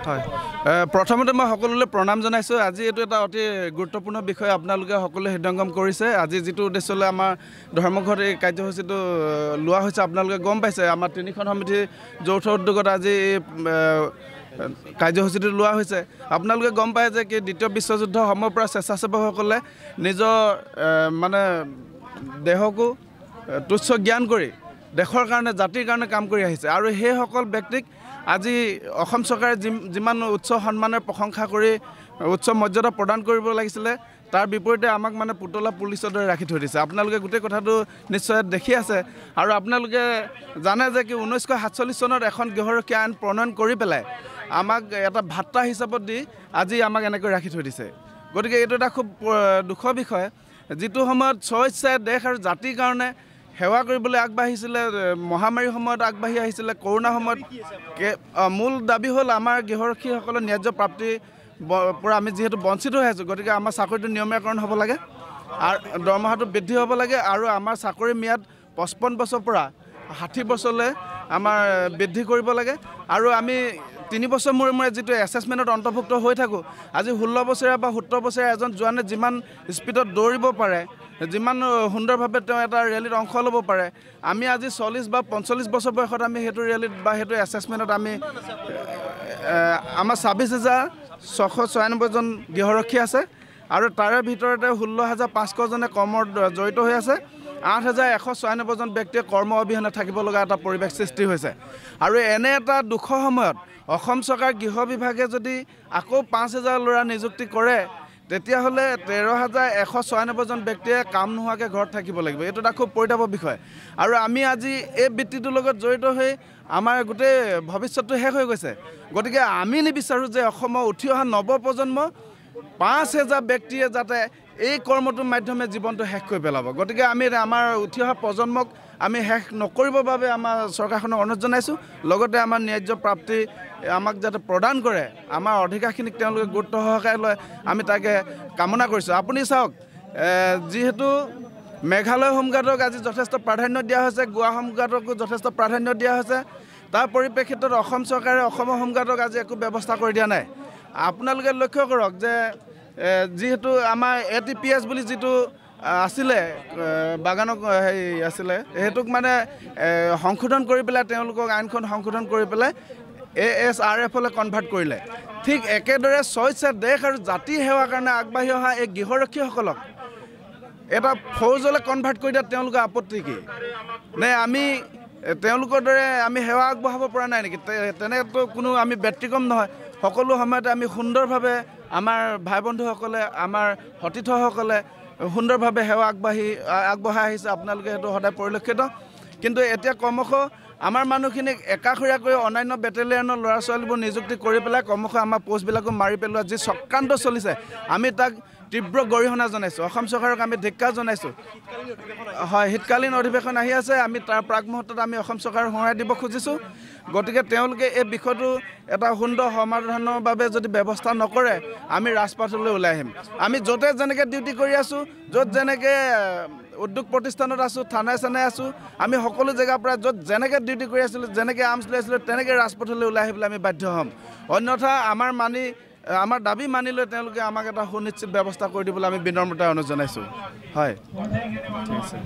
হয় প্ৰথমতে মই সকলোলৈ প্ৰণাম জনাইছোঁ আজি এইটো এটা অতি গুৰুত্বপূৰ্ণ বিষয় আপোনালোকে সকলোৱে হৃদয়ংগম কৰিছে আজি যিটো উদ্দেশ্যলৈ আমাৰ ধৰ্মঘট এই কাৰ্যসূচীটো লোৱা হৈছে আপোনালোকে গম পাইছে আমাৰ তিনিখন সমিতি যৌথ উদ্যোগত আজি কাৰ্যসূচীটো লোৱা হৈছে আপোনালোকে গম পায় যে কি দ্বিতীয় বিশ্বযুদ্ধৰ সময়ৰ পৰা স্বেচ্ছাসেৱকসকলে নিজৰ মানে দেহকো তুচ্ছ জ্ঞান কৰি দেশৰ কাৰণে জাতিৰ কাৰণে কাম কৰি আহিছে আৰু সেইসকল ব্যক্তিক আজি অসম চৰকাৰে যিমান উচ্চ সন্মানৰ প্ৰশংসা কৰি উচ্চ মৰ্যাদা প্ৰদান কৰিব লাগিছিলে তাৰ বিপৰীতে আমাক মানে পুতলা পুলিচৰ দৰে ৰাখি থৈ দিছে আপোনালোকে গোটেই কথাটো নিশ্চয় দেখি আছে আৰু আপোনালোকে জানে যে কি 1947 চনত এখন গৃহৰক্ষী আইন প্ৰণয়ন কৰি পেলাই আমাক এটা ভাত্তা হিচাপত দি আজি আমাক এনেকৈ ৰাখি থৈ দিছে গতিকে এইটো এটা খুব দুখৰ বিষয় যিটো সময়ত স্বেচ্ছাই দেশ আৰু জাতিৰ কাৰণে সেৱা কৰিবলৈ আগবাঢ়িছিলে মহামাৰীৰ সময়ত আগবাঢ়ি আহিছিলে কৰোণা সময়ত মূল দাবী হ'ল আমাৰ গৃহৰক্ষীসকলৰ ন্যায্য প্ৰাপ্তি পৰা আমি যিহেতু বঞ্চিত হৈ আছোঁ গতিকে আমাৰ চাকৰিটো নিয়মীয়াকৰণ হ'ব লাগে আৰু দৰমহাটো বৃদ্ধি হ'ব লাগে আৰু আমাৰ চাকৰি ম্যাদ 55 বছৰৰ পৰা 60 বছৰলৈ আমাৰ বৃদ্ধি কৰিব লাগে আৰু আমি 3 বছৰ মূৰে মূৰে যিটো এছেছমেণ্টত অন্তৰ্ভুক্ত হৈ থাকোঁ আজি 16 বছৰীয়া বা 17 বছৰীয়া এজন জোৱানে যিমান স্পীডত দৌৰিব পাৰে যিমান সুন্দৰভাৱে তেওঁ এটা ৰেলীত অংশ ল'ব পাৰে আমি আজি 40 বা 45 বছৰ বয়সত আমি সেইটো ৰেলীত বা সেইটো এছেছমেণ্টত আমি আমাৰ 26,696 জন গৃহৰক্ষী আছে আৰু তাৰে ভিতৰতে 16,500 জনে কৰ্মত জড়িত হৈ আছে 8,196 জন ব্যক্তিয়ে কৰ্ম অবিহনে থাকিব লগা এটা পৰিৱেশ সৃষ্টি হৈছে আৰু এনে এটা দুখৰ সময়ত অসম চৰকাৰ গৃহ বিভাগে যদি আকৌ 5,000 ল'ৰা নিযুক্তি কৰে তেতিয়াহ'লে 13,196 জন ব্যক্তিয়ে কাম নোহোৱাকৈ ঘৰত থাকিব লাগিব এইটো এটা খুব পৰিতাপৰ বিষয় আৰু আমি আজি এই বৃত্তিটোৰ লগত জড়িত হৈ আমাৰ গোটেই ভৱিষ্যতটো শেষ হৈ গৈছে গতিকে আমি নিবিচাৰোঁ যে অসমৰ উঠি অহা নৱপ্ৰজন্ম 5,000 ব্যক্তিয়ে যাতে এই কৰ্মটোৰ মাধ্যমে জীৱনটো শেষ কৰি পেলাব গতিকে আমি আমাৰ উঠি অহা প্ৰজন্মক আমি শেষ নকৰিবৰ বাবে আমাৰ চৰকাৰখনক অনুৰোধ জনাইছোঁ লগতে আমাৰ ন্যায্য প্ৰাপ্তি আমাক যাতে প্ৰদান কৰে আমাৰ অধিকাৰখিনিক তেওঁলোকে গুৰুত্ব সহকাৰে লয় আমি তাকে কামনা কৰিছোঁ আপুনি চাওক যিহেতু মেঘালয় হোমগাৰ্ডক আজি যথেষ্ট প্ৰাধান্য দিয়া হৈছে গোৱা হোমগাৰ্ডকো যথেষ্ট প্ৰাধান্য দিয়া হৈছে তাৰ পৰিপ্ৰেক্ষিতত অসম চৰকাৰে অসমৰ হোমগাৰ্ডক আজি একো ব্যৱস্থা কৰি দিয়া নাই আপোনালোকে লক্ষ্য কৰক যে যিহেতু আমাৰ ATPS বুলি যিটো আছিলে বাগানক হেৰি আছিলে সেইটোক মানে সংশোধন কৰি পেলাই তেওঁলোকক আইনখন সংশোধন কৰি পেলাই ASRF-লৈ কনভাৰ্ট কৰিলে ঠিক একেদৰে স্বেচ্ছাই দেশ আৰু জাতি সেৱাৰ কাৰণে আগবাঢ়ি অহা এই গৃহৰক্ষীসকলক এটা ফৌজলৈ কনভাৰ্ট কৰি দিয়া তেওঁলোকৰ আপত্তি কি নে আমি তেওঁলোকৰ দৰে আমি সেৱা আগবঢ়াব পৰা নাই নেকি তেনেতো কোনো আমি ব্যতিক্ৰম নহয় সকলো সময়তে আমি সুন্দৰভাৱে আমাৰ ভাই বন্ধুসকলে আমাৰ সতীৰ্থসকলে সুন্দৰভাৱে সেৱা আগবঢ়াই আহিছে আপোনালোকে সেইটো সদায় পৰিলক্ষিত কিন্তু এতিয়া ক্ৰমশ আমাৰ মানুহখিনিক একাষৰীয়াকৈ অন্যান্য বেটেলিয়নৰ ল'ৰা ছোৱালীবোৰ নিযুক্তি কৰি পেলাই ক্ৰমশ আমাৰ পোষ্টবিলাকো মাৰি পেলোৱা যি চক্ৰান্ত চলিছে আমি তাক তীব্ৰ গৰিহণা জনাইছোঁ অসম চৰকাৰক আমি ধিক্কাৰ জনাইছোঁ হয় শীতকালীন অধিৱেশন আহি আছে আমি তাৰ প্ৰাক মুহূৰ্তত আমি অসম চৰকাৰক সহায় দিব খুজিছোঁ গতিকে তেওঁলোকে এই বিষয়টো এটা সুন্দৰ সমাধানৰ বাবে যদি ব্যৱস্থা নকৰে আমি ৰাজপথলৈ ওলাই আহিম আমি য'তে যেনেকৈ ডিউটি কৰি আছোঁ য'ত যেনেকৈ উদ্যোগ প্ৰতিষ্ঠানত আছোঁ থানাই চানাই আছোঁ আমি সকলো জেগাৰ পৰা য'ত যেনেকৈ ডিউটি কৰি আছিলোঁ যেনেকৈ আৰ্মছ লৈ আছিলোঁ তেনেকৈ ৰাজপথলৈ ওলাই আহিবলৈ আমি বাধ্য হ'ম অন্যথা আমাৰ দাবী মানি লৈ তেওঁলোকে আমাক এটা সুনিশ্চিত ব্যৱস্থা কৰি দিবলৈ আমি বিনম্ৰতাৰে অনুৰোধ জনাইছোঁ হয় ঠিক আছে